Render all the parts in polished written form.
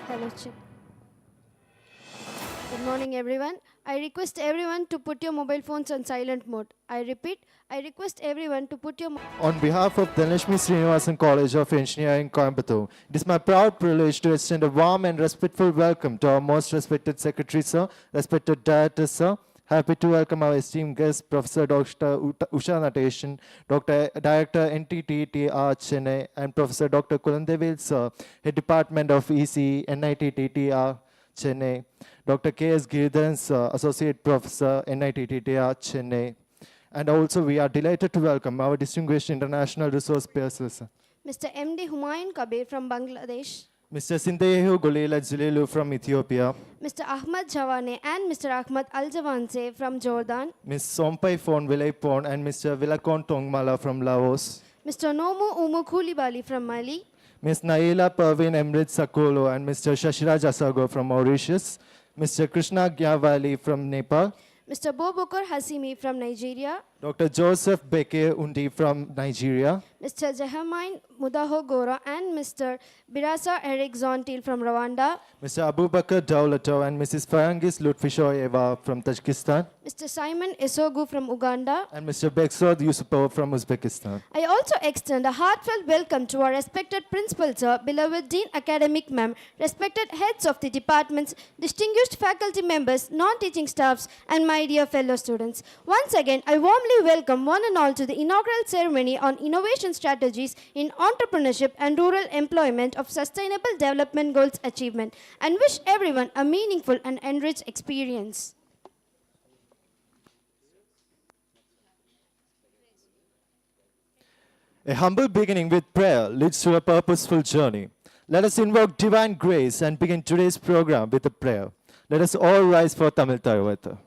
Hello, check. Good morning, everyone. I request everyone to put your mobile phones on silent mode. I repeat, I request everyone to put your On behalf of Dhanashmi Srinivasan College of Engineering, Coimbatore, it is my proud privilege to extend a warm and respectful welcome to our most respected Secretary, sir, respected Director, sir. Happy to welcome our esteemed guest, Professor Dr. Usha Nateshan, Dr. Director NTTTR Chennai, and Professor Dr. Kulandevel, sir, Head Department of EC, NITTTR Chennai, Dr. K.S. Giridharan, sir, Associate Professor, NITTTR Chennai. And also, we are delighted to welcome our distinguished international resource persons, Mr. M.D. Humayun Kabir from Bangladesh, Mr. Sindehu Golila Zililu from Ethiopia, Mr. Ahmad Jawane and Mr. Ahmad Al Jawanse from Jordan, Ms. Sompai Phon Vilaypon and Mr. Vilakon Tongmala from Laos, Mr. Nomu Umu Kulibali from Mali, Ms. Naila Pervin Emrit Sakolo and Mr. Shashiraj Asago from Mauritius, Mr. Krishna Gyavali from Nepal, Mr. Bobokar Hasimi from Nigeria, Dr. Joseph Beke Undi from Nigeria, Mr. Jahamain Mudaho Gora and Mr. Birasa Eric Zontil from Rwanda, Mr. Abubakar Daulato and Mrs. Farangis Lutfishoyeva from Tajikistan, Mr. Simon Esogu from Uganda. and Mr. Beksod Yusupov from Uzbekistan. I also extend a heartfelt welcome to our respected principal sir, beloved Dean Academic Ma'am, respected heads of the departments, distinguished faculty members, non-teaching staffs, and my dear fellow students. Once again, I warmly welcome one and all to the inaugural ceremony on innovation strategies in entrepreneurship and rural employment of Sustainable Development Goals achievement, and wish everyone a meaningful and enriched experience. A humble beginning with prayer leads to a purposeful journey. Let us invoke divine grace and begin today's program with a prayer. Let us all rise for Tamil Tharuvatha.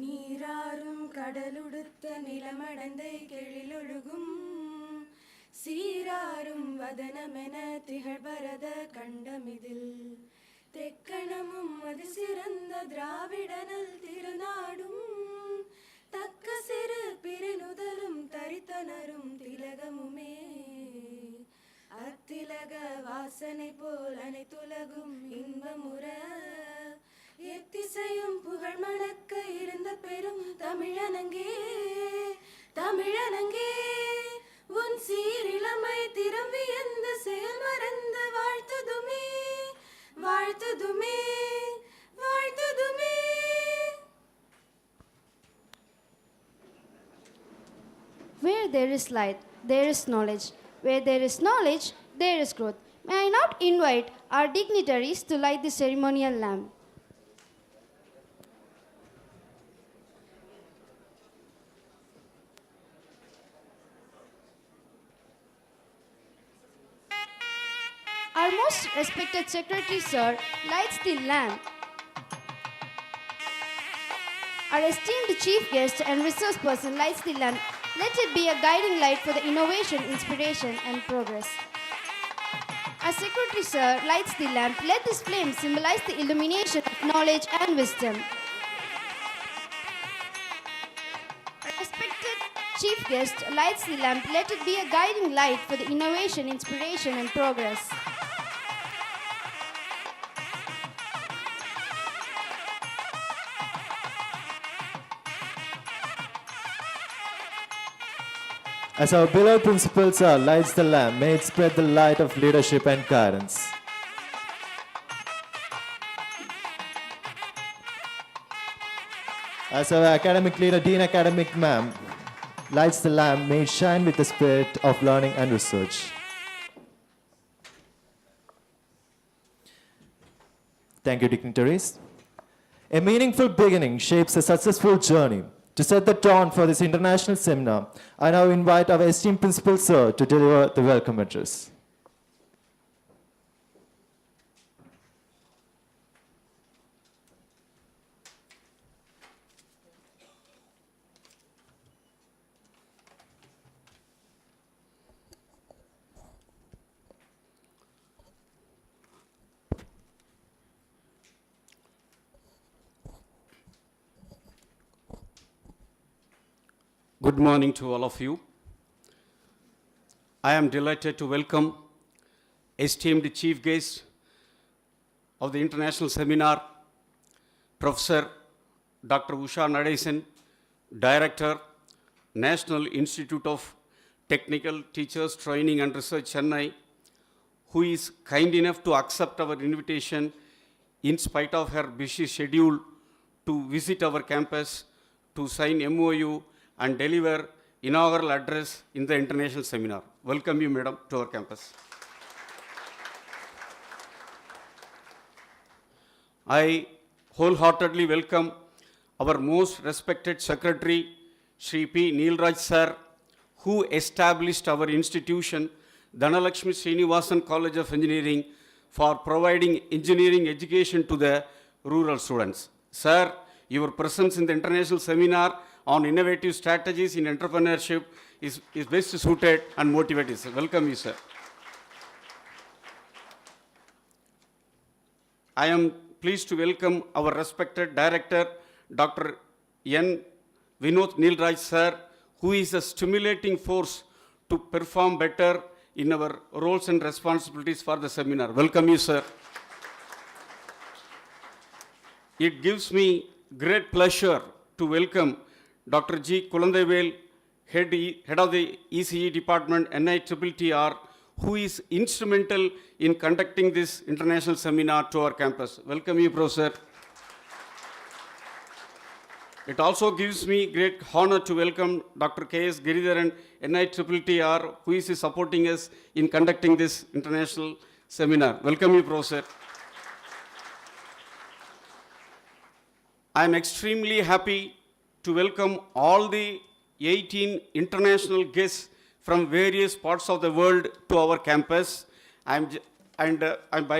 நீராறும் கடலுடுத்த நிலமடந்தை கெழிலொழுகும் சீராறும் வதனமென திகழ்பரத கண்டமிதில் தெக்கணமும் அது சிறந்த திராவிடனல் திருநாடும் தக்க சிறு பிரினுதலும் தரித்தனரும் திலகமுமே அத்திலக வாசனை போல் அனைத்துலகும் இன்பமுற எத்திசையும் புகழ் மணக்க இருந்த பெரும் தமிழனங்கே தமிழனங்கே உன் சீரிளமை திரும்பி எந்த செயல் மறந்து வாழ்த்துதுமே வாழ்த்துதுமே வாழ்த்துதுமே. Where there is light, there is knowledge. Where there is knowledge, there is growth. May I not invite our dignitaries to light the ceremonial lamp? Our most respected Secretary, sir, lights the lamp. Our esteemed chief guest and resource person lights the lamp. Let it be a guiding light for the innovation, inspiration, and progress. Our Secretary, sir, lights the lamp. Let this flame symbolize the illumination of knowledge and wisdom. Our respected chief guest lights the lamp. Let it be a guiding light for the innovation, inspiration, and progress. As our beloved principal sir lights the lamp, may it spread the light of leadership and guidance. As our academic leader, Dean Academic Ma'am, lights the lamp, may it shine with the spirit of learning and research. Thank you, dignitaries. A meaningful beginning shapes a successful journey. To set the tone for this international seminar, I now invite our esteemed principal sir to deliver the welcome address. Good morning to all of you. I am delighted to welcome esteemed chief guest of the international seminar, Professor Dr. Usha Nadesan, Director, National Institute of Technical Teachers Training and Research, Chennai, who is kind enough to accept our invitation in spite of her busy schedule to visit our campus to sign MoU and deliver inaugural address in the international seminar. Welcome you, madam, to our campus. I wholeheartedly welcome our most respected secretary, Shri P. Neelraj sir, who established our institution, Dhanalakshmi Srinivasan College of Engineering, for providing engineering education to the rural students. Sir, your presence in the international seminar on innovative strategies in entrepreneurship is best suited and motivated. Sir. Welcome you, sir. I am pleased to welcome our respected director, Dr. N. Vinod Neelraj, sir, who is a stimulating force to perform better in our roles and responsibilities for the seminar. Welcome you, sir. It gives me great pleasure to welcome Dr. G. Kulandevel, head of the ECE department, NITTR, who is instrumental in conducting this international seminar to our campus. Welcome you, Professor. It also gives me great honor to welcome Dr. K.S. Giridharan, NITTR, who is supporting us in conducting this international seminar. Welcome you, Professor. I am extremely happy to welcome all the 18 international guests from various parts of the world to our campus. By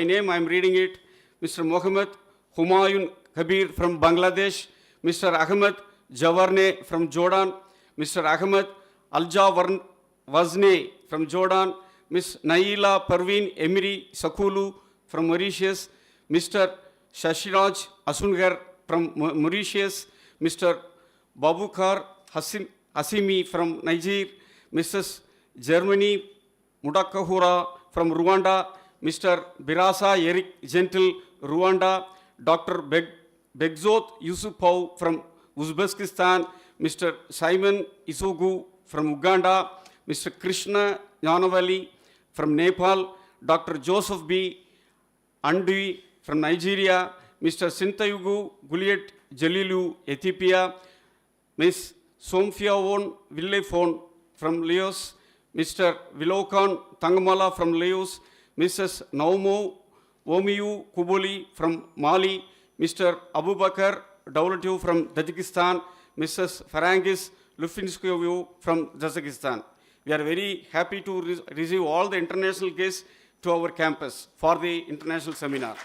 name, I am reading it. Mr. Mohammed Humayun Kabir from Bangladesh, Mr. Ahmed Jawarne from Jordan, Mr. Ahmed Alja Wazne from Jordan, Ms. Naila Parveen Emiri Sakulu from Mauritius, Mr. Shashiraj Asungar from Mauritius, Mr. Babukar Hasimi from Niger, Mrs. Germany Mudakahura from Rwanda, Mr. Birasa Eric Gentle, Rwanda, Dr. Begzot Yusupov from Uzbekistan, Mr. Simon Isugu from Uganda, Mr. Krishna Yanavali from Nepal, Dr. Joseph B. Andui from Nigeria, Mr. Sintayugu Guliet Jalilu, Ethiopia, Ms. Somfiawon Villefon from Laos, Mr. Vilokan Tangamala from Laos, Mrs. Naumo Omiyu Kuboli from Mali, Mr. Abubakar Daulatiu from Tajikistan, Mrs. Farangis Lufinskovu from Tajikistan. We are very happy to receive all the international guests to our campus for the international seminar.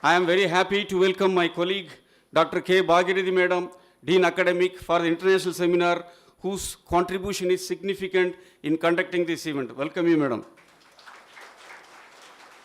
I am very happy to welcome my colleague, Dr. K. Bhagirathi Madam, Dean Academic for the international seminar, whose contribution is significant in conducting this event. Welcome you, Madam.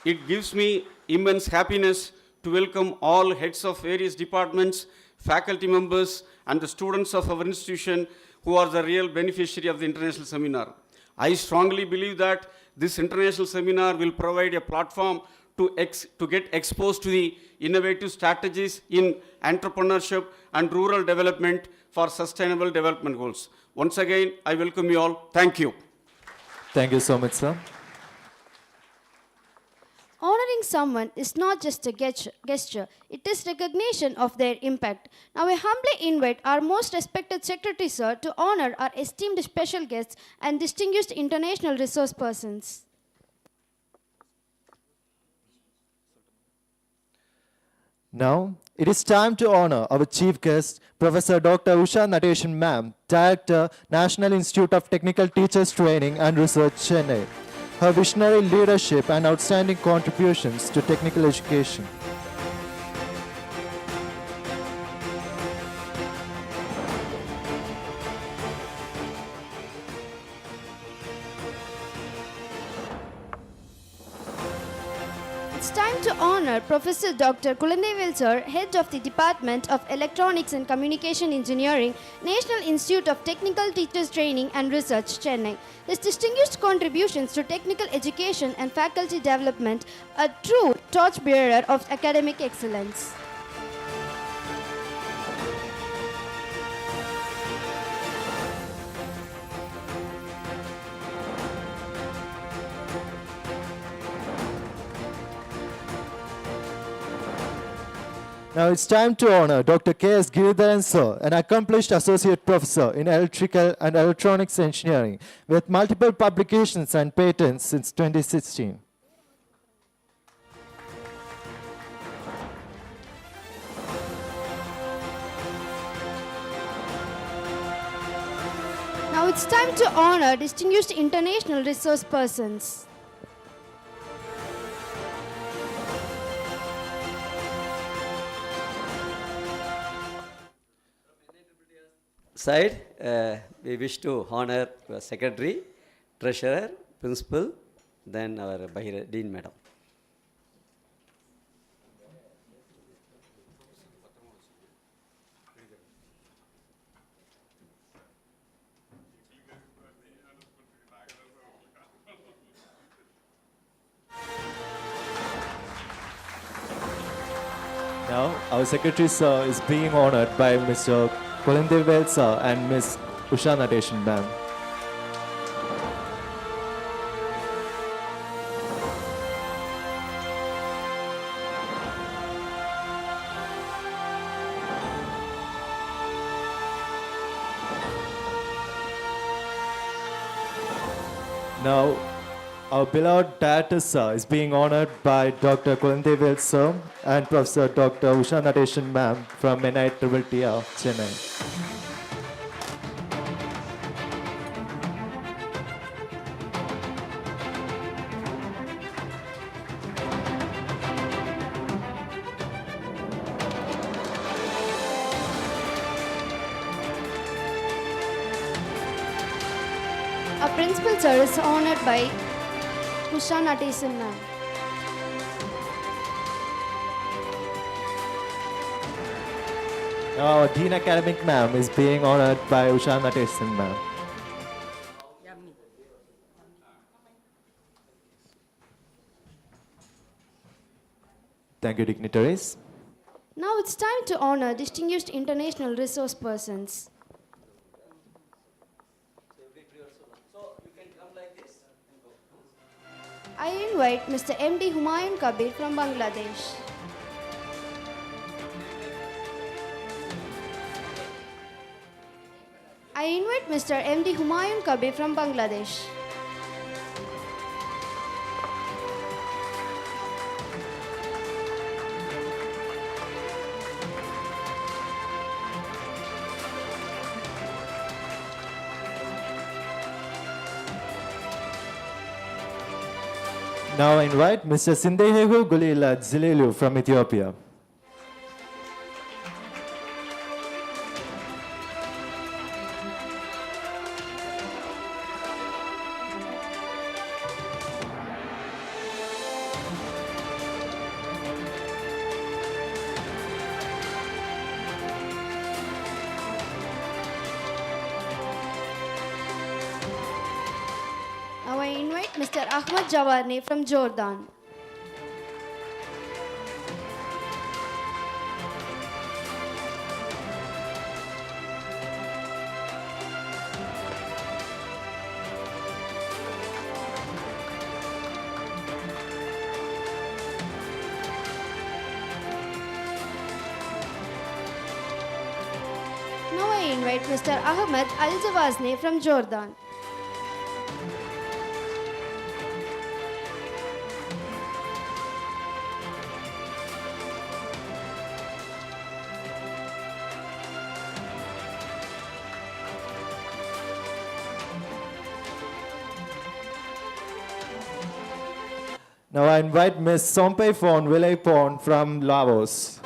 It gives me immense happiness to welcome all heads of various departments, faculty members, and the students of our institution who are the real beneficiary of the international seminar. I strongly believe that this international seminar will provide a platform to get exposed to the innovative strategies in entrepreneurship and rural development for sustainable development goals. Once again, I welcome you all. Thank you. Thank you so much, sir. Honoring someone is not just a gesture, it is recognition of their impact. Now I humbly invite our most respected Secretary Sir to honor our esteemed special guests and distinguished international resource persons. Now, it is time to honor our chief guest, Professor Dr. Usha Nadesan Ma'am, Director, National Institute of Technical Teachers Training and Research, Chennai. Her visionary leadership and outstanding contributions to technical education. it's time to honor Professor Dr. Kulandevel sir, Head of the Department of Electronics and Communication Engineering, National Institute of Technical Teachers Training and Research, Chennai. His distinguished contributions to technical education and faculty development, a true torchbearer of academic excellence. Now it's time to honor Dr. K.S. Giridharan sir, an accomplished associate professor in electrical and electronics engineering with multiple publications and patents since 2016. Now it's time to honor distinguished international resource persons. Side, we wish to honor our secretary, treasurer, principal, then our Bahira Dean Madam. Now our secretary sir is being honored by Mr. Kulandevel sir and Ms. Usha Nadeshan ma'am. Now, our beloved director sir is being honored by Dr. Kulandevel sir and Professor Dr. Usha Nadeshan ma'am from NITTR, Chennai. Our principal sir is honored by Usha Nadeshan ma'am. Now, our Dean Academic ma'am is being honored by Usha Nadeshan ma'am. Thank you, dignitaries. Now it's time to honor distinguished international resource persons. I invite Mr. M.D. Humayun Kabir from Bangladesh. I invite Mr. M.D. Humayun Kabir from Bangladesh. Now I invite Mr. Sindehehu Gulila Zilelu from Ethiopia. Now I invite Mr. Ahmad Jawarni from Jordan. Now I invite Mr. Ahmed Al-Jawazni from Jordan. Now I invite Ms. Sompai Phon Vilaypon from Laos.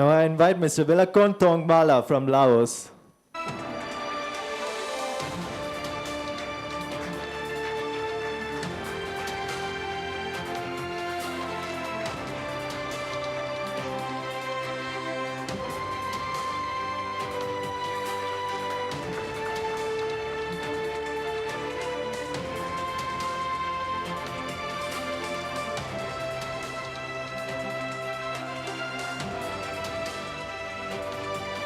Now I invite Mr. Vilakon Tongmala from Laos.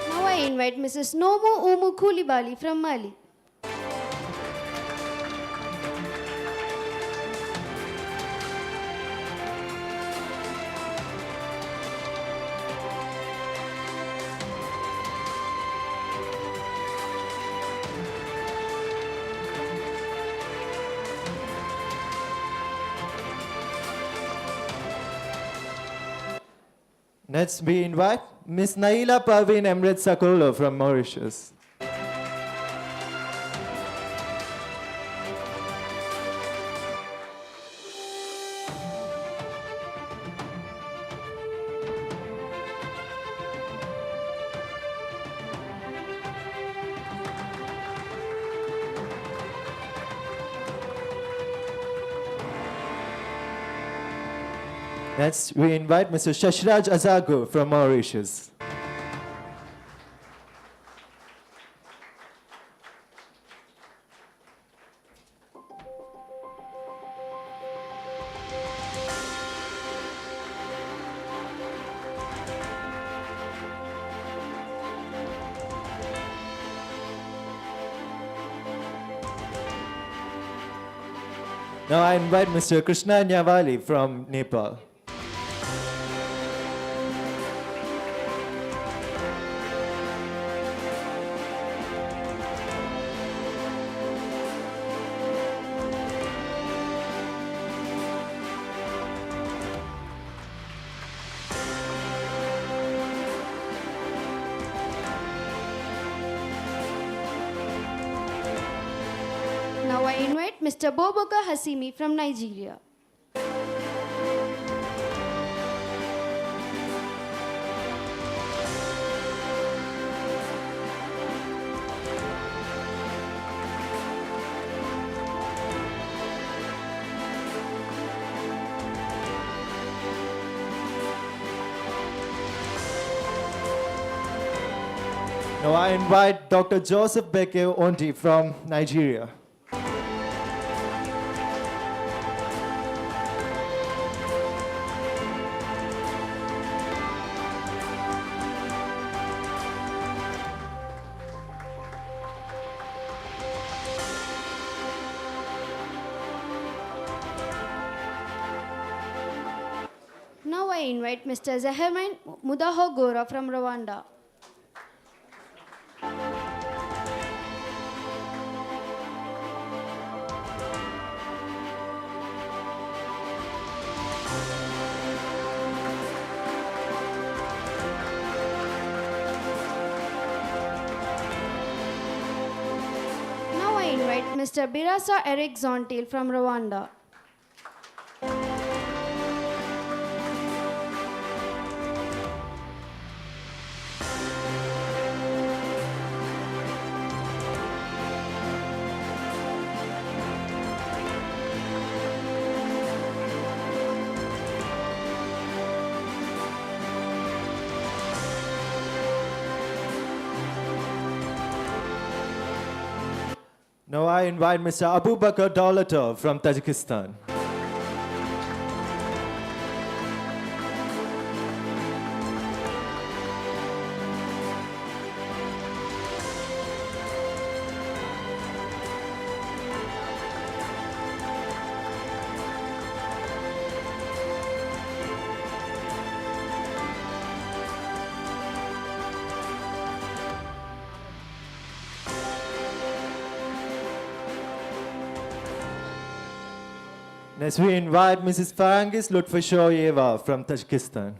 Now I invite Mrs. Nomu Umu Kulibali from Mali. Next, we invite Miss Naila Parveen Emret Sakolo from Mauritius. Next, we invite Mr. Shashraj Azago from Mauritius. Now I invite Mr. Krishna Nyawali from Nepal. Now I invite Mr. Boboka Hasimi from Nigeria. Now I invite Dr. Joseph Beke Onti from Nigeria. Now I invite Mr. Zaherman Mudahogora from Rwanda. Now I invite Mr. Birasa Eric Zontil from Rwanda. Now I invite Mr. Abu Bakr Daulatov from Tajikistan. Next, we invite Mrs. Farangis Lutfashoyeva from Tajikistan.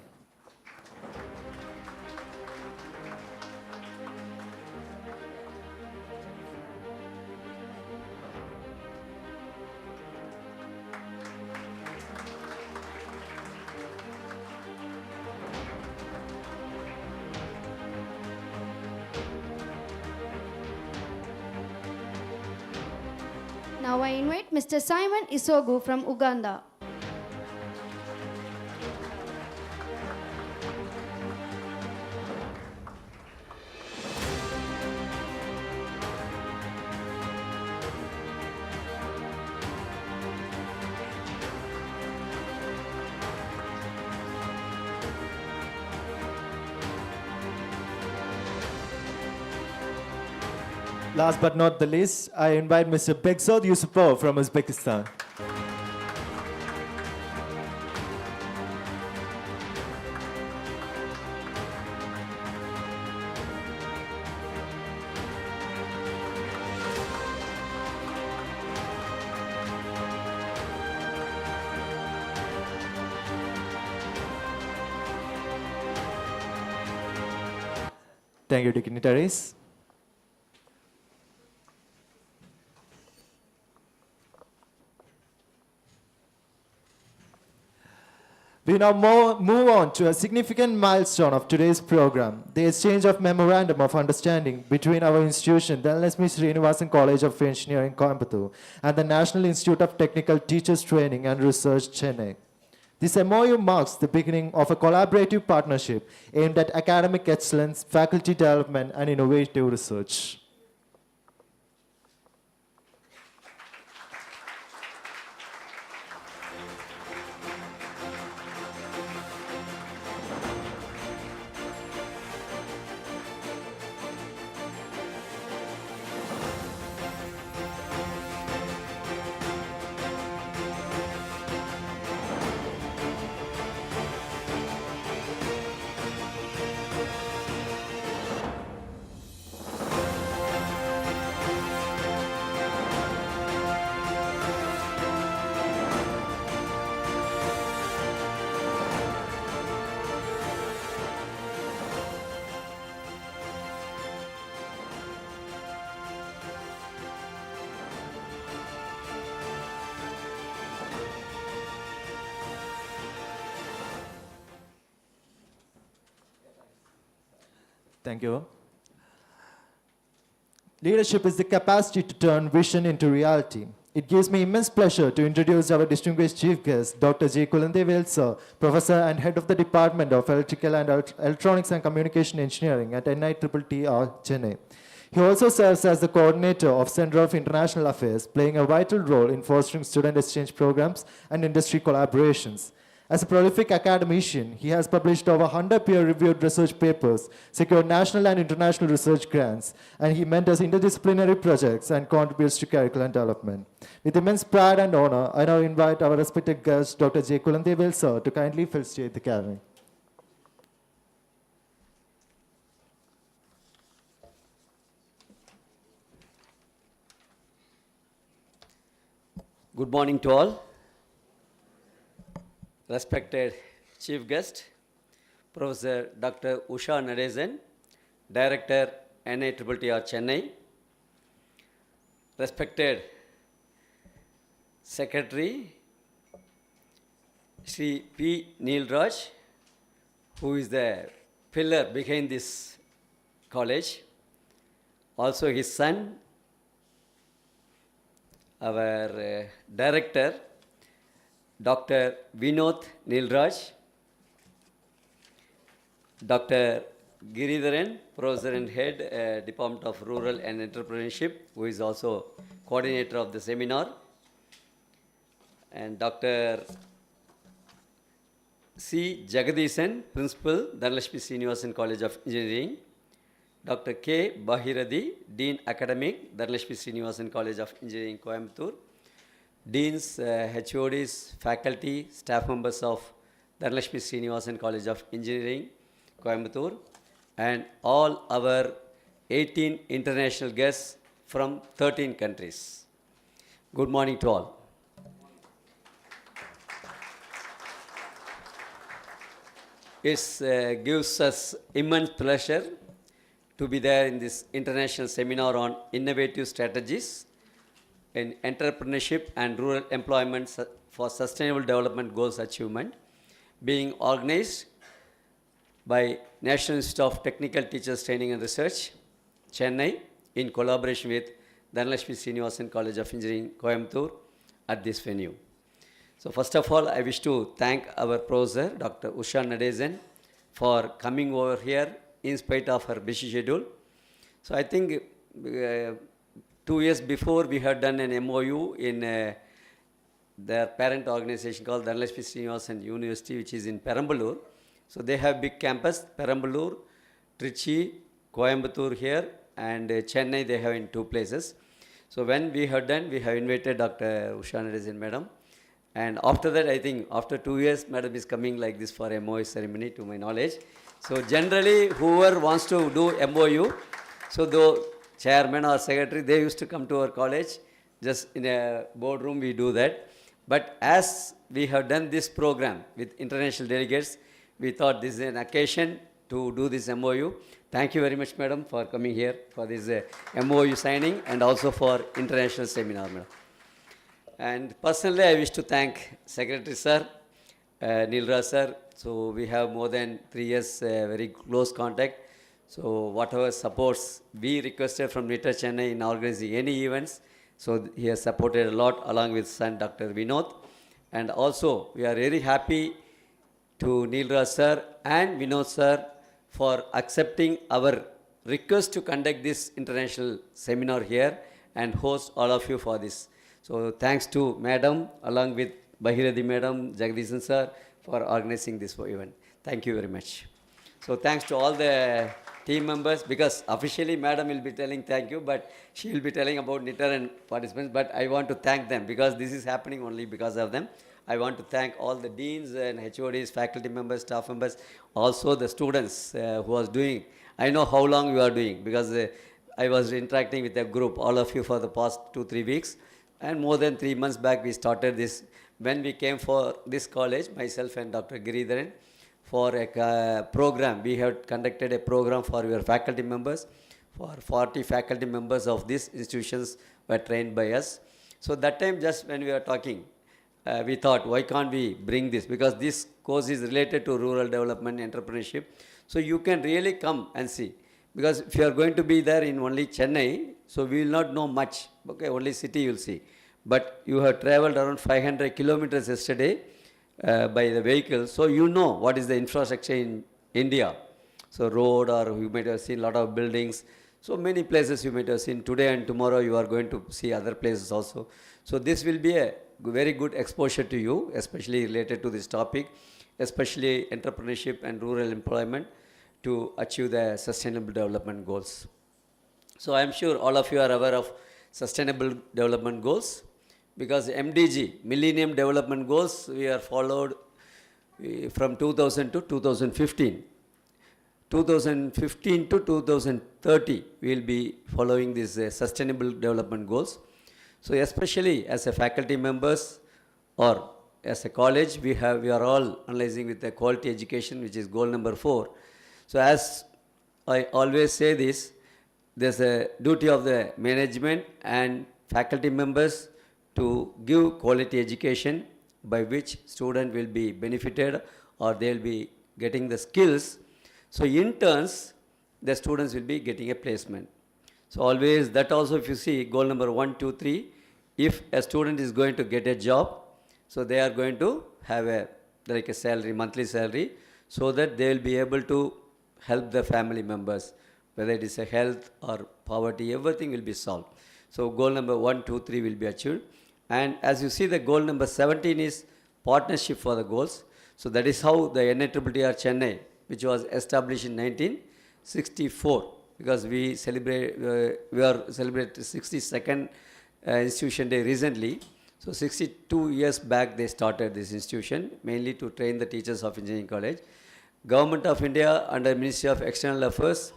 Now I invite Mr. Simon Isogu from Uganda. Last but not the least, I invite Mr. Begzod Yusupov from Uzbekistan. Thank you, dignitaries. We now move on to a significant milestone of today's program, the exchange of Memorandum of Understanding between our institution, Dhanalakshmi Srinivasan College of Engineering, Coimbatore, and the National Institute of Technical Teachers Training and Research, Chennai. This MoU marks the beginning of a collaborative partnership aimed at academic excellence, faculty development, and innovative research. Thank you. Leadership is the capacity to turn vision into reality. It gives me immense pleasure to introduce our distinguished chief guest, Dr. J. Kulandevel, sir, Professor and Head of the Department of Electrical and Electronics and Communication Engineering at NITTR, Chennai. He also serves as the coordinator of Center of International Affairs, playing a vital role in fostering student exchange programs and industry collaborations. As a prolific academician, he has published over 100 peer-reviewed research papers, secured national and international research grants, and he mentors interdisciplinary projects and contributes to curriculum development. With immense pride and honor, I now invite our respected guest, Dr. J. Kulandevel, sir, to kindly felicitate the gathering. Good morning to all. Respected Chief Guest, Professor Dr. Usha Nadesan, Director, NITTR Chennai. Respected Secretary, Sri P. Neelraj, who is the pillar behind this college. Also his son, our Director, Dr. Vinod Neelraj, Dr. Giridharan, Professor and Head, Department of Rural and Entrepreneurship, who is also coordinator of the seminar, and Dr. C. Jagadishan, Principal, Dhanalakshmi Srinivasan College of Engineering, Dr. K. Bahiradi, Dean Academic, Dhanalakshmi Srinivasan College of Engineering, Coimbatore, Deans, HODs, faculty, staff members of Dhanalakshmi Srinivasan College of Engineering, Coimbatore, and all our 18 international guests from 13 countries. Good morning to all. It gives us immense pleasure to be there in this international seminar on innovative strategies in entrepreneurship and rural employment for sustainable development goals achievement, being organized by National Institute of Technical Teachers Training and Research, Chennai, in collaboration with Dhanalakshmi Srinivasan College of Engineering, Coimbatore, at this venue. So first of all, I wish to thank our professor, Dr. Usha Nadesan, for coming over here in spite of her busy schedule. So I think 2 years before we had done an MoU in their parent organization called Dhanalakshmi Srinivasan University, which is in Perambalur. So they have big campus, Perambalur, Trichy, Coimbatore here, and Chennai they have in 2 places. So when we had done, we have invited Dr. Usha Nadesan Madam. And after that, I think after 2 years, Madam is coming like this for a MoU ceremony to my knowledge. So generally, whoever wants to do MoU, so though chairman or secretary, they used to come to our college, just in a boardroom we do that. But as we have done this program with international delegates, we thought this is an occasion to do this MoU. Thank you very much, Madam, for coming here for this MoU signing and also for international seminar, Madam. And personally, I wish to thank Secretary Sir, Nilraj Sir. So we have more than 3 years very close contact. So whatever supports we requested from NITA Chennai in organizing any events, so he has supported a lot along with son Dr. Vinod. And also we are very happy to Nilraj Sir and Vinod Sir for accepting our request to conduct this international seminar here and host all of you for this. So thanks to Madam along with Bahiradi Madam, Jagdishan Sir for organizing this event. Thank you very much. So thanks to all the team members, because officially Madam will be telling thank you, but she will be telling about NITR and participants, but I want to thank them because this is happening only because of them. I want to thank all the deans and HODs, faculty members, staff members, also the students who was doing. I know how long you are doing because I was interacting with a group, all of you for the past 2-3 weeks, and more than 3 months back we started this. When we came for this college, myself and Dr. Giridharan, for a program, we have conducted a program for your faculty members. For 40 faculty members of these institutions were trained by us. So that time, just when we were talking, we thought, why can't we bring this? Because this course is related to rural development, entrepreneurship. So you can really come and see. Because if you are going to be there in only Chennai, so we will not know much. Okay, only city you will see. But you have traveled around 500 kilometers yesterday by the vehicle. So you know what is the infrastructure in India. So road, or you might have seen a lot of buildings. So many places you might have seen. Today and tomorrow you are going to see other places also. So this will be a very good exposure to you, especially related to this topic, especially entrepreneurship and rural employment to achieve the sustainable development goals. So I am sure all of you are aware of sustainable development goals, because MDG, Millennium Development Goals, we are followed from 2000 to 2015. 2015 to 2030, we will be following these sustainable development goals. So especially as a faculty members or as a college, we are all analyzing with the quality education, which is goal number 4. So as I always say this, there's a duty of the management and faculty members to give quality education by which student will be benefited or they will be getting the skills. So in turns, the students will be getting a placement. So always that also, if you see goal number 1, 2, 3, if a student is going to get a job, so they are going to have like a salary, monthly salary, so that they will be able to help the family members, whether it is a health or poverty, everything will be solved. So goal number 1, 2, 3 will be achieved. And as you see, the goal number 17 is partnership for the goals. So that is how the NITRR Chennai, which was established in 1964, because we are celebrating 62nd institution day recently. So 62 years back they started this institution, mainly to train the teachers of engineering college. Government of India under Ministry of External Affairs,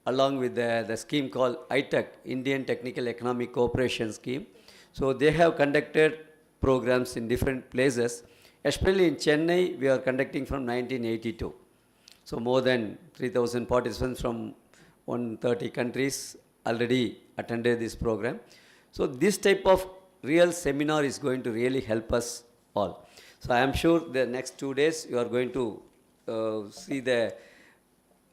along with the scheme called ITEC, Indian Technical Economic Cooperation Scheme. So they have conducted programs in different places. Especially in Chennai, we are conducting from 1982. So more than 3,000 participants from 130 countries already attended this program. So this type of real seminar is going to really help us all. So I am sure the next 2 days you are going to see the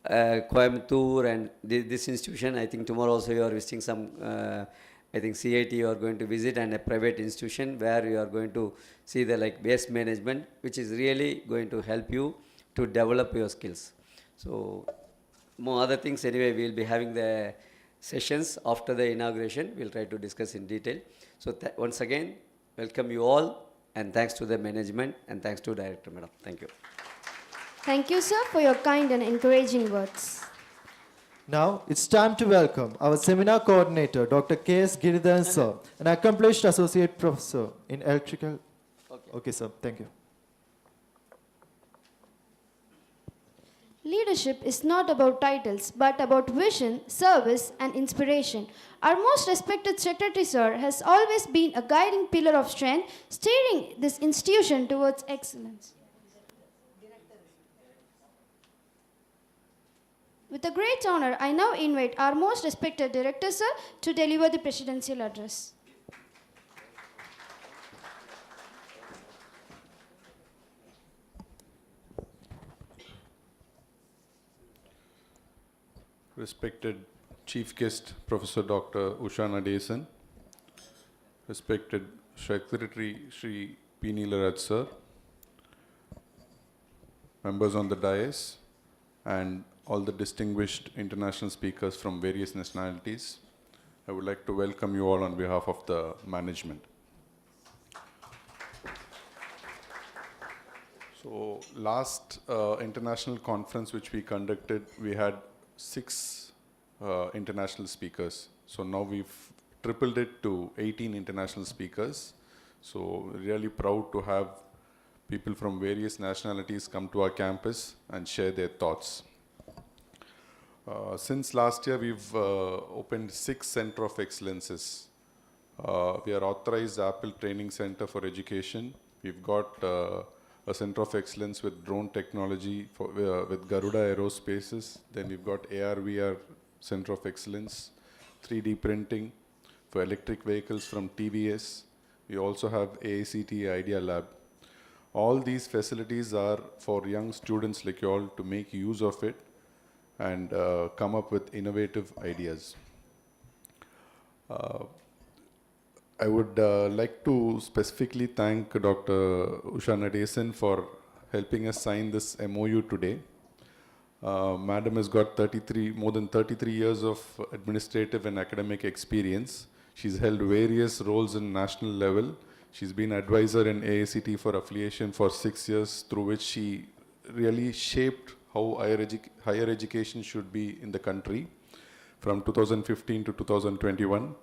Coimbatore and this institution. I think tomorrow also you are visiting some I think CIT you are going to visit, and a private institution where you are going to see the like waste management, which is really going to help you to develop your skills. So more other things anyway, we will be having the sessions after the inauguration. We'll try to discuss in detail. So once again, welcome you all, and thanks to the management, and thanks to Director Madam. Thank you. Thank you, sir, for your kind and encouraging words. Now, it's time to welcome our seminar coordinator, Dr. K.S. Giridharan, sir, an accomplished associate professor in electrical. Okay, sir. Thank you. Leadership is not about titles, but about vision, service, and inspiration. Our most respected Secretary, sir, has always been a guiding pillar of strength, steering this institution towards excellence. With a great honor, I now invite our most respected Director, sir, to deliver the presidential address. Respected Chief Guest, Professor Dr. Usha Nadesan, respected Secretary Shri P. Neelaraj sir, members on the dais, and all the distinguished international speakers from various nationalities, I would like to welcome you all on behalf of the management. So last international conference which we conducted, we had 6 international speakers. So now we've tripled it to 18 international speakers. So really proud to have people from various nationalities come to our campus and share their thoughts. Since last year, we've opened 6 Center of Excellences. We are authorized Apple Training Center for Education. We've got a Center of Excellence with drone technology for, with Garuda Aerospaces. Then we've got AR/VR Center of Excellence, 3D printing for electric vehicles from TVS. We also have AICT Idea Lab. All these facilities are for young students like you all to make use of it and come up with innovative ideas. I would like to specifically thank Dr. Usha Nadesan for helping us sign this MoU today. Madam has got more than 33 years of administrative and academic experience. She's held various roles in national level. She's been advisor in AICT for affiliation for 6 years, through which she really shaped how higher education should be in the country from 2015 to 2021.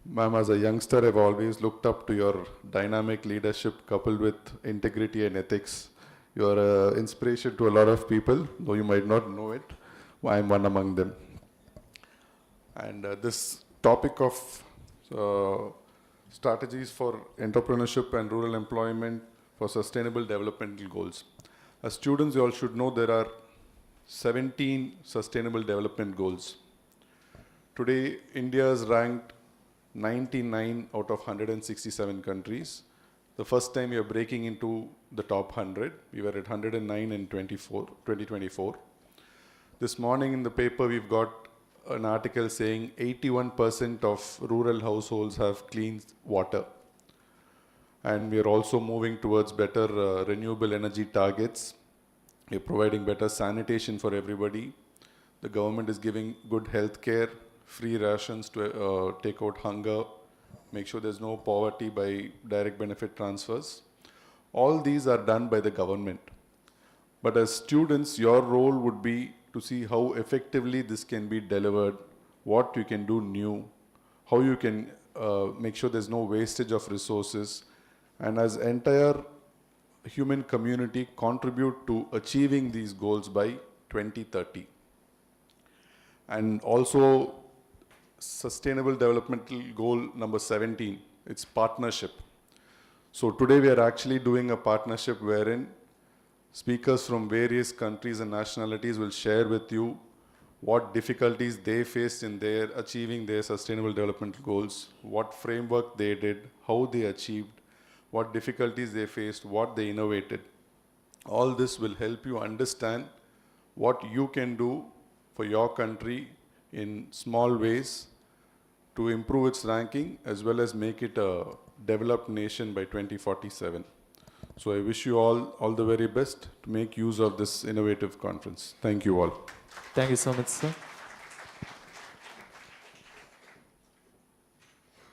Ma'am, as a youngster, I've always looked up to your dynamic leadership coupled with integrity and ethics. You're an inspiration to a lot of people, though you might not know it. I'm one among them. And this topic of strategies for entrepreneurship and rural employment for sustainable developmental goals. As students, you all should know there are 17 sustainable development goals. Today, India is ranked 99 out of 167 countries. The first time we are breaking into the top 100. We were at 109 in 2024. This morning in the paper, we've got an article saying 81% of rural households have clean water. And we are also moving towards better renewable energy targets. We are providing better sanitation for everybody. The government is giving good health care, free rations to take out hunger, make sure there's no poverty by direct benefit transfers. All these are done by the government. But as students, your role would be to see how effectively this can be delivered, what you can do new, how you can make sure there's no wastage of resources, and as entire human community contribute to achieving these goals by 2030. And also sustainable developmental goal number 17, it's partnership. So today we are actually doing a partnership wherein speakers from various countries and nationalities will share with you what difficulties they faced in their achieving their sustainable development goals, what framework they did, how they achieved, what difficulties they faced, what they innovated. All this will help you understand what you can do for your country in small ways to improve its ranking as well as make it a developed nation by 2047. So I wish you all the very best to make use of this innovative conference. Thank you all. Thank you so much, sir.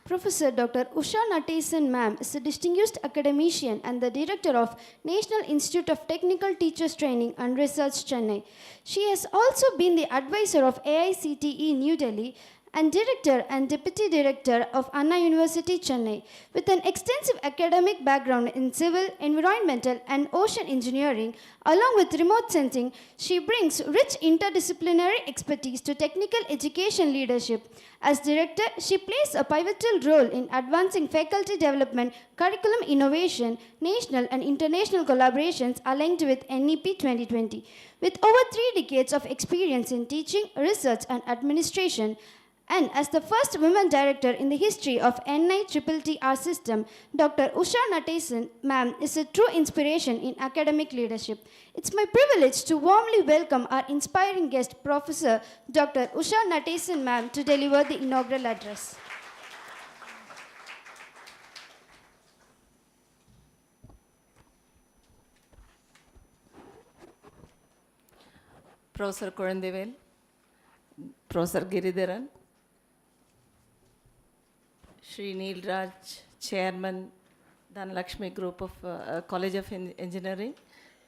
Professor Dr. Usha Natesan ma'am is a distinguished academician and the director of National Institute of Technical Teachers Training and Research, Chennai. She has also been the advisor of AICTE New Delhi and director and deputy director of Anna University, Chennai. With an extensive academic background in civil, environmental, and ocean engineering, along with remote sensing, she brings rich interdisciplinary expertise to technical education leadership. As director, she plays a pivotal role in advancing faculty development, curriculum innovation, national and international collaborations aligned with NEP 2020. With over 3 decades of experience in teaching, research, and administration, and as the first women director in the history of NITTTR system, Dr. Usha Natesan, ma'am, is a true inspiration in academic leadership. It's my privilege to warmly welcome our inspiring guest, Professor Dr. Usha Natesan, ma'am, to deliver the inaugural address. Professor Kurandevel, Professor Giridharan, Shri Neil Raj, Chairman, Dhanalakshmi Group of College of Engineering,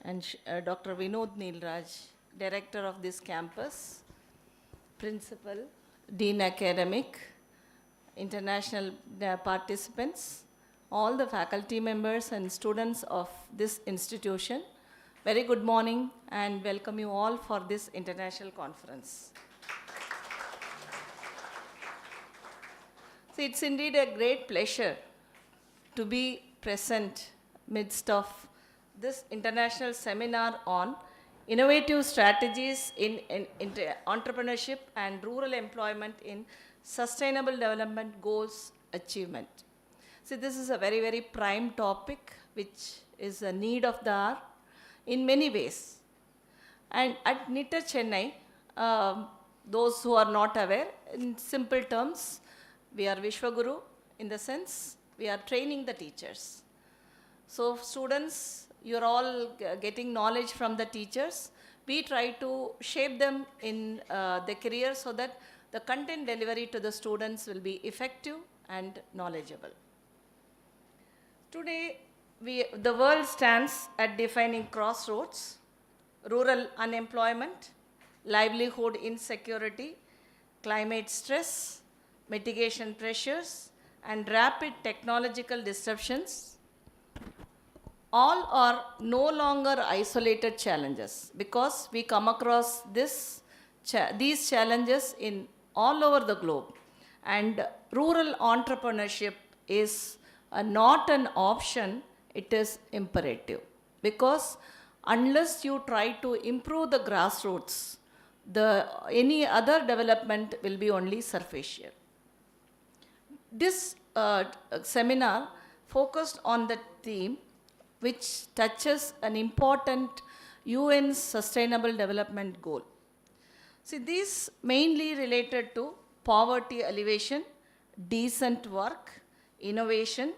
and Dr. Vinod Neil Raj, Director of this campus, Principal, Dean Academic, international participants, all the faculty members and students of this institution. Very good morning and welcome you all for this international conference. So it's indeed a great pleasure to be present midst of this international seminar on innovative strategies in entrepreneurship and rural employment in sustainable development goals achievement. See, this is a very, very prime topic which is a need of the hour in many ways. And at NITTTR Chennai, those who are not aware, in simple terms, we are Vishwaguru in the sense we are training the teachers. So students, you're all getting knowledge from the teachers. We try to shape them in their career so that the content delivery to the students will be effective and knowledgeable. Today, the world stands at defining crossroads: rural unemployment, livelihood insecurity, climate stress, mitigation pressures, and rapid technological disruptions. All are no longer isolated challenges because we come across these challenges in all over the globe. And rural entrepreneurship is not an option, it is imperative. Because unless you try to improve the grassroots, any other development will be only superficial. This seminar focused on the theme which touches an important UN Sustainable Development Goal. See, these mainly related to poverty alleviation, decent work, innovation,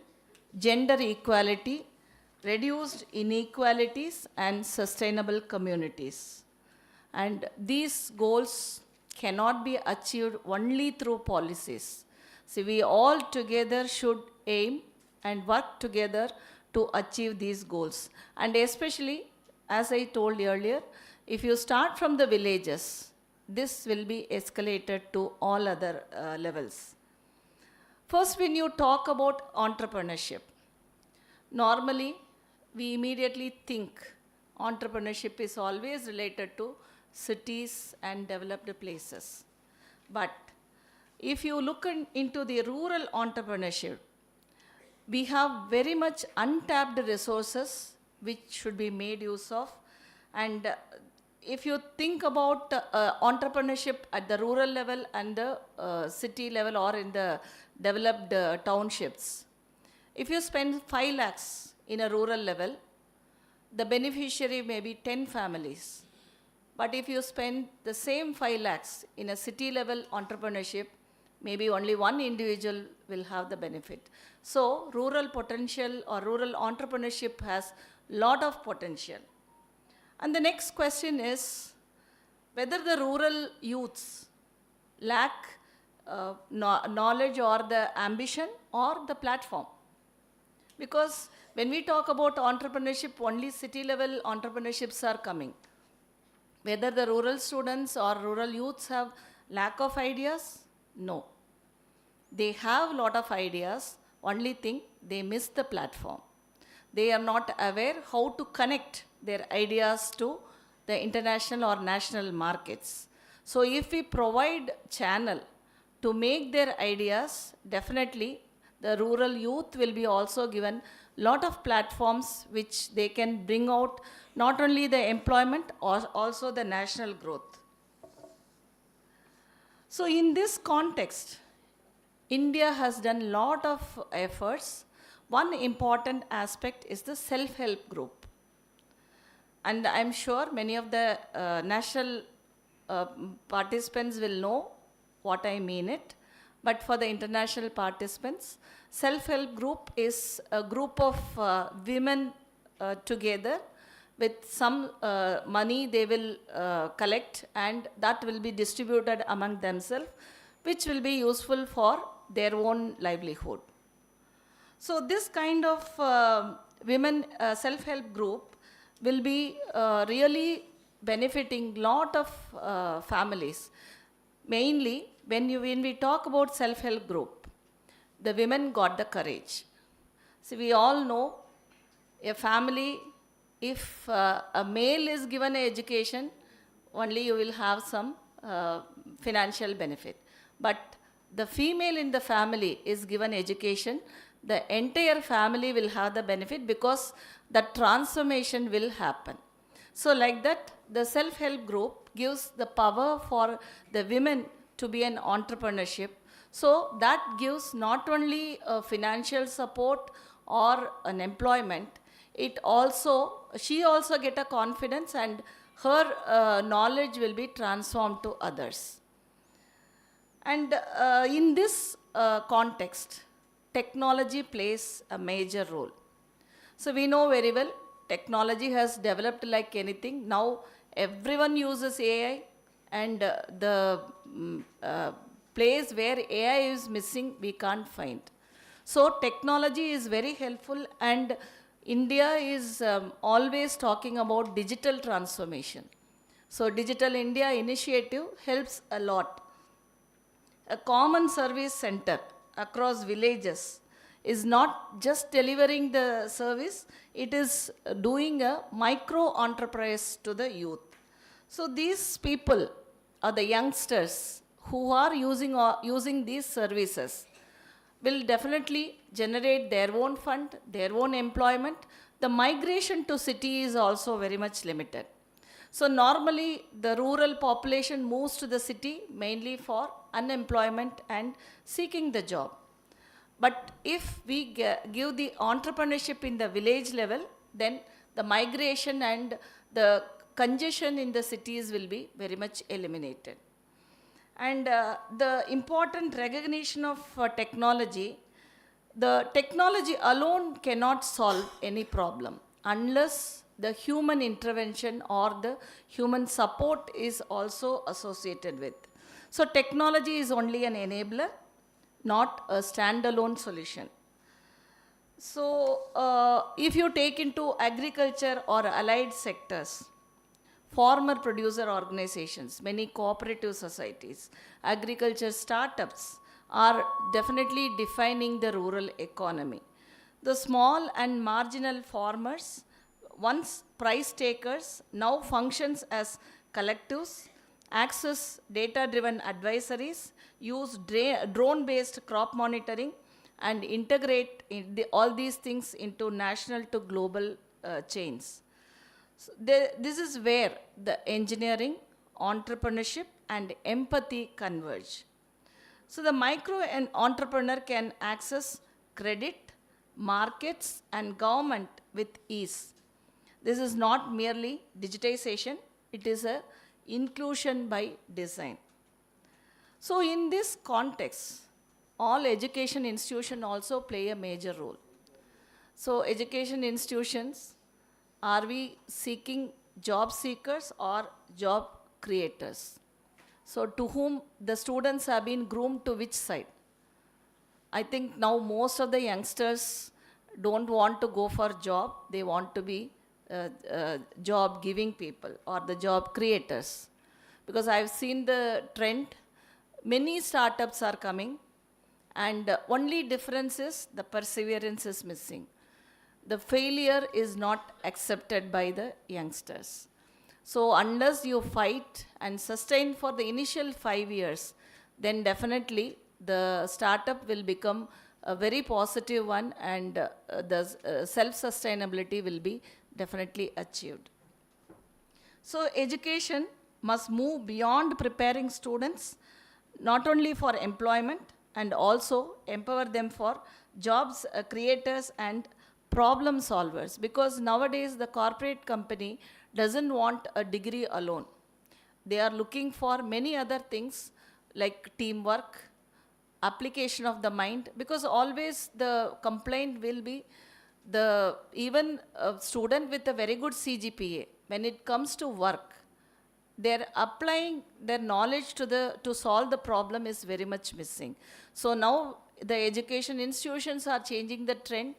gender equality, reduced inequalities, and sustainable communities. And these goals cannot be achieved only through policies. See, we all together should aim and work together to achieve these goals. And especially, as I told earlier, if you start from the villages, this will be escalated to all other levels. First, when you talk about entrepreneurship, normally we immediately think entrepreneurship is always related to cities and developed places. But if you look into the rural entrepreneurship, we have very much untapped resources which should be made use of. And if you think about entrepreneurship at the rural level and the city level or in the developed townships, if you spend 5 lakhs in a rural level, the beneficiary may be 10 families. But if you spend the same 5 lakhs in a city level entrepreneurship, maybe only one individual will have the benefit. So rural potential or rural entrepreneurship has lot of potential. And the next question is whether the rural youths lack knowledge or the ambition or the platform. Because when we talk about entrepreneurship, only city level entrepreneurships are coming. Whether the rural students or rural youths have lack of ideas? No. They have a lot of ideas, only thing they miss the platform. They are not aware how to connect their ideas to the international or national markets. So if we provide channel to make their ideas, definitely the rural youth will be also given lot of platforms which they can bring out not only the employment or also the national growth. So in this context, India has done lot of efforts. One important aspect is the self-help group. And I'm sure many of the national participants will know what I mean it. But for the international participants, self-help group is a group of women together with some money they will collect, and that will be distributed among themselves, which will be useful for their own livelihood. So this kind of women self-help group will be really benefiting lot of families. Mainly when we talk about self-help group, the women got the courage. See, we all know a family, if a male is given an education, only you will have some financial benefit. But the female in the family is given education, the entire family will have the benefit because the transformation will happen. So like that, the self-help group gives the power for the women to be an entrepreneurship. So that gives not only financial support or an employment, she also get a confidence, and her knowledge will be transformed to others. And in this context, technology plays a major role. So we know very well, technology has developed like anything. Now everyone uses AI, and the place where AI is missing, we can't find. So technology is very helpful, and India is always talking about digital transformation. So Digital India initiative helps a lot. A common service center across villages is not just delivering the service, it is doing a micro enterprise to the youth. So these people are the youngsters who are using these services will definitely generate their own fund, their own employment. The migration to city is also very much limited. So normally the rural population moves to the city mainly for unemployment and seeking the job. But if we give the entrepreneurship in the village level, then the migration and the congestion in the cities will be very much eliminated. And the important recognition of technology, the technology alone cannot solve any problem unless the human intervention or the human support is also associated with. So technology is only an enabler, not a standalone solution. So if you take into agriculture or allied sectors, farmer producer organizations, many cooperative societies, agriculture startups are definitely defining the rural economy. The small and marginal farmers, once price takers, now functions as collectives, access data-driven advisories, use drone-based crop monitoring, and integrate all these things into national to global chains. So this is where the engineering, entrepreneurship, and empathy converge. So the micro entrepreneur can access credit, markets, and government with ease. This is not merely digitization, it is a inclusion by design. So in this context, all education institutions also play a major role. So education institutions, are we seeking job seekers or job creators? So to whom the students have been groomed, to which side? I think now most of the youngsters don't want to go for job, they want to be job giving people or the job creators. Because I've seen the trend, many startups are coming, and only difference is the perseverance is missing. The failure is not accepted by the youngsters. So unless you fight and sustain for the initial 5 years, then definitely the startup will become a very positive one, and the self-sustainability will be definitely achieved. So education must move beyond preparing students, not only for employment, and also empower them for jobs creators and problem solvers. Because nowadays the corporate company doesn't want a degree alone. They are looking for many other things like teamwork, application of the mind, because always the complaint will be the even a student with a very good CGPA, when it comes to work, they're applying their knowledge to solve the problem is very much missing. So now the education institutions are changing the trend,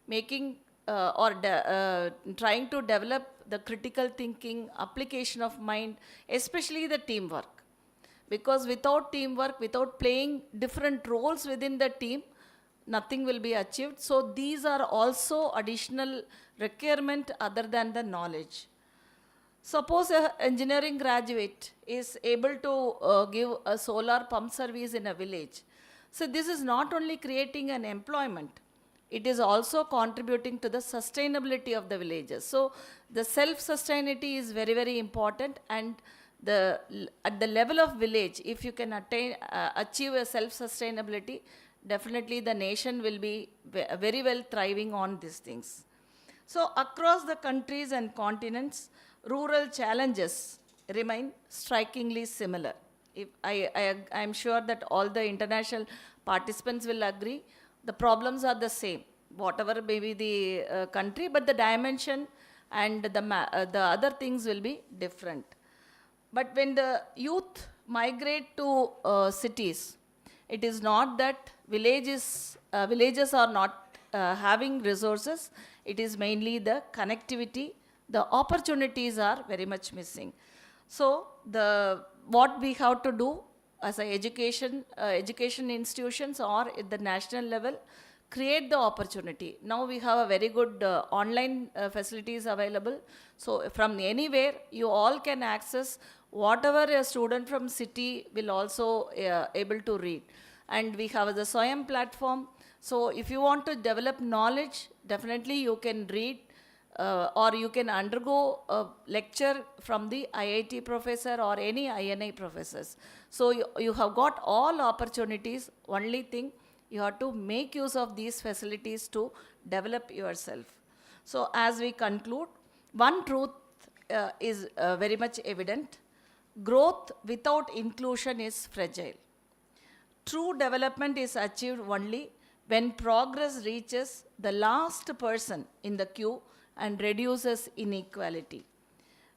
making trying to develop the critical thinking, application of mind, especially the teamwork. Because without teamwork, without playing different roles within the team, nothing will be achieved. So these are also additional requirement other than the knowledge. Suppose an engineering graduate is able to give a solar pump service in a village. So this is not only creating an employment, it is also contributing to the sustainability of the villages. So the self-sustainability is very, very important, and at the level of village, if you can achieve a self-sustainability, definitely the nation will be very well thriving on these things. So across the countries and continents, rural challenges remain strikingly similar. I'm sure that all the international participants will agree, the problems are the same, whatever may be the country, but the dimension and the other things will be different. But when the youth migrate to cities, it is not that villages are not having resources, it is mainly the connectivity, the opportunities are very much missing. So what we have to do as a education institutions or at the national level, create the opportunity. Now we have a very good online facilities available. So from anywhere, you all can access whatever a student from city will also able to read. And we have the SWAYAM platform. So if you want to develop knowledge, definitely you can read or you can undergo a lecture from the IIT professor or any INI professors. So you have got all opportunities. Only thing, you have to make use of these facilities to develop yourself. So as we conclude, one truth is very much evident. Growth without inclusion is fragile. True development is achieved only when progress reaches the last person in the queue and reduces inequality.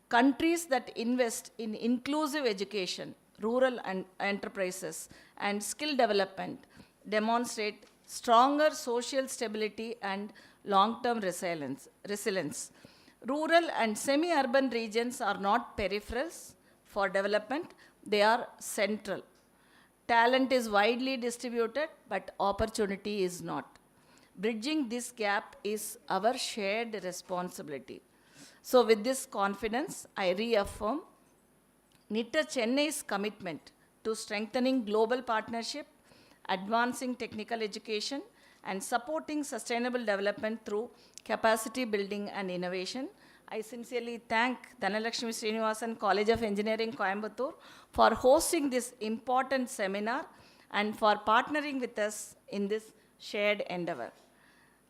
Countries that invest in inclusive education, rural enterprises, and skill development demonstrate stronger social stability and long-term resilience. Rural and semi-urban regions are not peripherals for development, they are central. Talent is widely distributed, but opportunity is not. Bridging this gap is our shared responsibility. So with this confidence, I reaffirm NITTER Chennai's commitment to strengthening global partnership, advancing technical education, and supporting sustainable development through capacity building and innovation. I sincerely thank Dhanalakshmi Srinivasan College of Engineering, Coimbatore for hosting this important seminar and for partnering with us in this shared endeavor.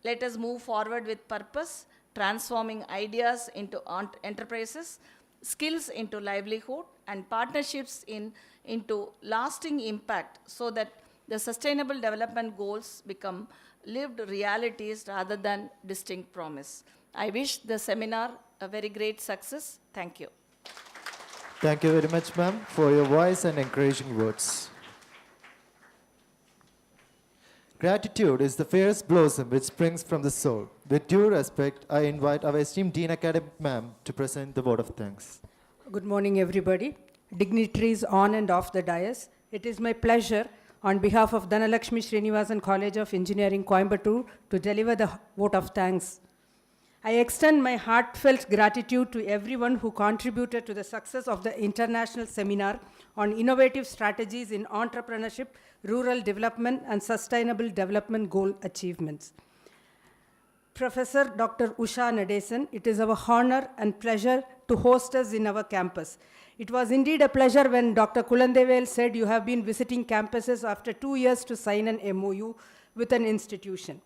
Let us move forward with purpose, transforming ideas into enterprises, skills into livelihood, and partnerships into lasting impact so that the sustainable development goals become lived realities rather than distinct promise. I wish the seminar a very great success. Thank you. Thank you very much, ma'am, for your wise and encouraging words. Gratitude is the fairest blossom which springs from the soul. With due respect, I invite our esteemed Dean Academic ma'am to present the vote of thanks. Good morning, everybody. Dignitaries on and off the dais. It is my pleasure, on behalf of Dhanalakshmi Srinivasan College of Engineering, Coimbatore, to deliver the vote of thanks. I extend my heartfelt gratitude to everyone who contributed to the success of the international seminar on innovative strategies in entrepreneurship, rural development, and sustainable development goal achievements. Professor Dr. Usha Nadesan, it is our honor and pleasure to host us in our campus. It was indeed a pleasure when Dr. Kulandevel said you have been visiting campuses after 2 years to sign an MoU with an institution.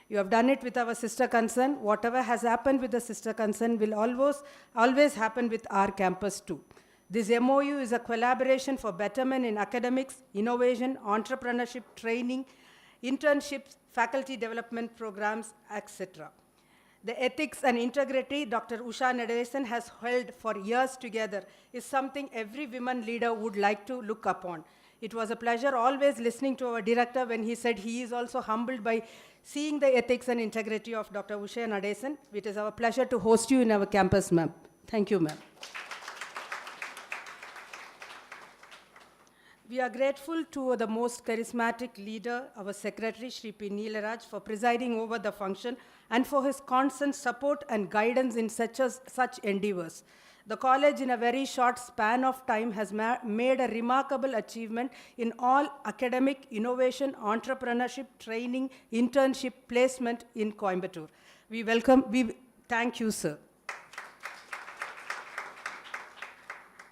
You have done it with our sister concern. Whatever has happened with the sister concern will always happen with our campus too. This MoU is a collaboration for betterment in academics, innovation, entrepreneurship, training, internships, faculty development programs, etc. The ethics and integrity Dr. Usha Nadesan has held for years together is something every woman leader would like to look upon. It was a pleasure always listening to our director when he said he is also humbled by seeing the ethics and integrity of Dr. Usha Nadesan. It is our pleasure to host you in our campus, ma'am. Thank you, ma'am. We are grateful to the most charismatic leader, our secretary, Shri P. Neelaraj, for presiding over the function and for his constant support and guidance in such endeavors. The college, in a very short span of time, has made a remarkable achievement in all academic, innovation, entrepreneurship, training, internship, placement in Coimbatore. We thank you, sir.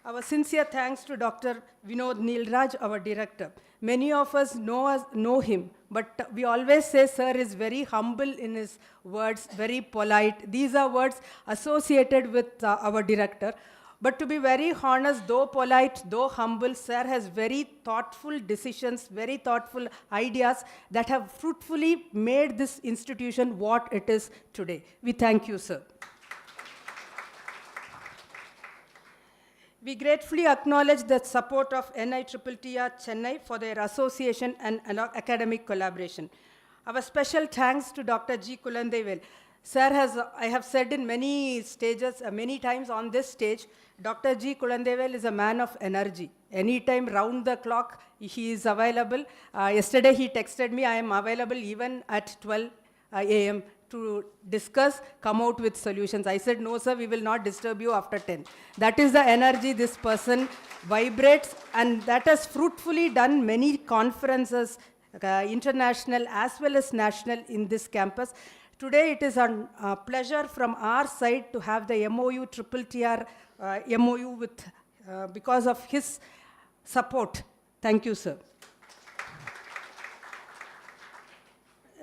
Our sincere thanks to Dr. Vinod Neelaraj, our director. Many of us know him, but we always say sir is very humble in his words, very polite. These are words associated with our director. But to be very honest, though polite, though humble, sir has very thoughtful decisions, very thoughtful ideas that have fruitfully made this institution what it is today. We thank you, sir. We gratefully acknowledge the support of NITTTR Chennai for their association and academic collaboration. Our special thanks to Dr. G. Kulandevel. Sir I have said in many stages, many times on this stage, Dr. G. Kulandevel is a man of energy. Anytime round the clock, he is available. Yesterday he texted me, I am available even at 12 a.m. to discuss, come out with solutions. I said, no, sir, we will not disturb you after 10. That is the energy this person vibrates, and that has fruitfully done many conferences, international as well as national, in this campus. Today, it is a pleasure from our side to have the MoU TTTR MoU with, because of his support. Thank you, sir.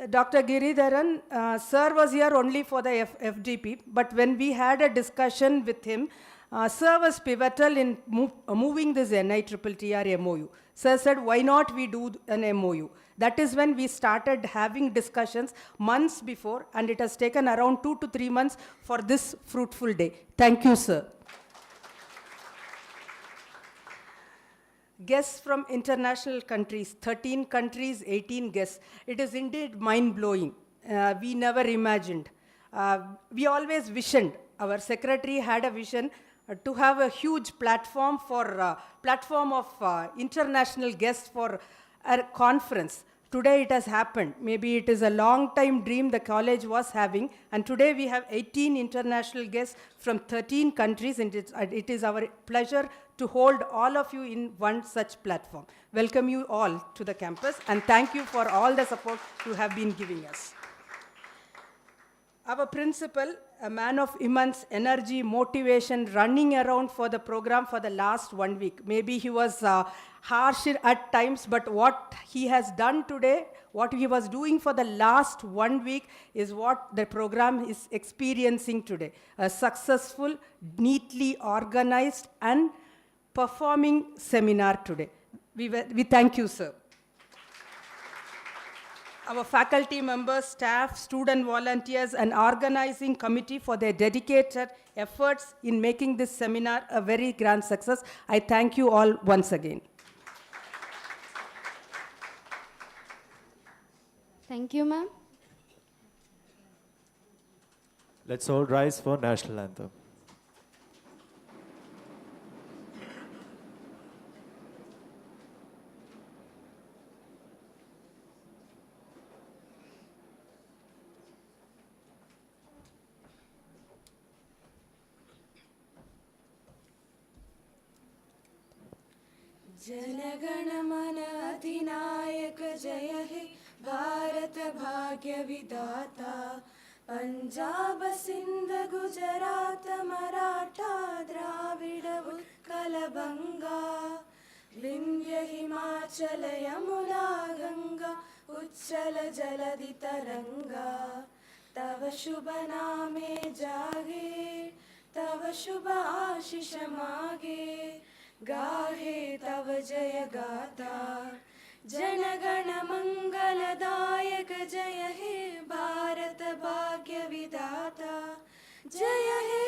Dr. Giridharan, sir was here only for the FDP, but when we had a discussion with him, sir was pivotal in moving this NITTTR MoU. Sir said, why not we do an MoU? That is when we started having discussions months before, and it has taken around 2 to 3 months for this fruitful day. Thank you, sir. Guests from international countries, 13 countries, 18 guests. It is indeed mind-blowing. We never imagined. We always visioned. Our secretary had a vision to have a huge platform for platform of international guests for a conference. Today it has happened. Maybe it is a long-time dream the college was having, and today we have 18 international guests from 13 countries, and it is our pleasure to hold all of you in one such platform. Welcome you all to the campus, and thank you for all the support you have been giving us. Our principal, a man of immense energy, motivation, running around for the program for the last 1 week. Maybe he was harsh at times, but what he has done today, what he was doing for the last 1 week is what the program is experiencing today. A successful, neatly organized and performing seminar today. We thank you, sir. Our faculty members, staff, student volunteers, and organizing committee for their dedicated efforts in making this seminar a very grand success. I thank you all once again. Thank you, ma'am. Let's all rise for national anthem. Jana Gana Mana अधिनायक जय हे भारत भाग्य विधाता पंजाब सिंध गुजरात मराठा द्राविड उत्कल बंगा विंध्य हिमाचल यमुना गंगा उच्चल जलधि तरंगा तव शुभ नामे जागे तव शुभ आशीष मागे गाहे तव जय गाथा जनगण मंगलदायक जय हे भारत भाग्य विधाता जय हे